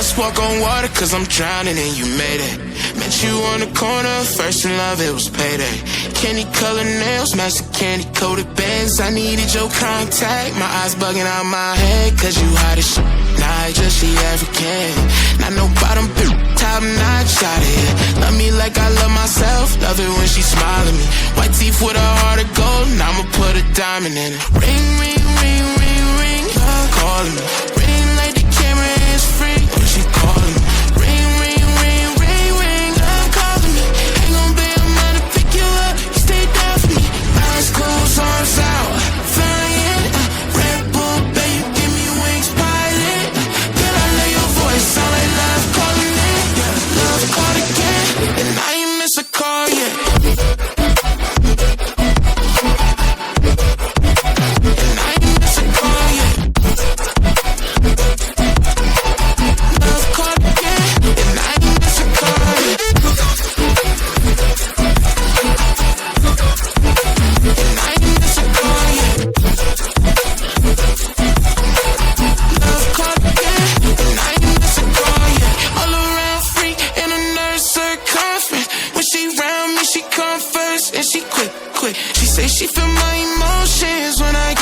must walk on water, cause I'm drowning and you made it. Met you on the corner, first in love, it was payday. Candy colored nails, match the candy coated bands. I needed your contact, my eyes bugging out my head, cause you hot as shit. Nah, just she African. Not no bottom bitch, top notch out of here. Love me like I love myself, love it when she smile at me. White teeth with a heart of gold, and I'ma put a diamond in it. Ring, ring, ring, ring, ring, calling me. Ring like the camera is free, when she calling me. Ring, ring, ring, ring, ring, calling me. Ain't gon' be a man to pick you up, you stay down for me. Eyes closed, arms out, flying. Red Bull, baby, give me wings, pilot. Girl, I love your voice, sound like love calling it. Love called again, and I ain't miss a call yet. She say she feel my emotions when I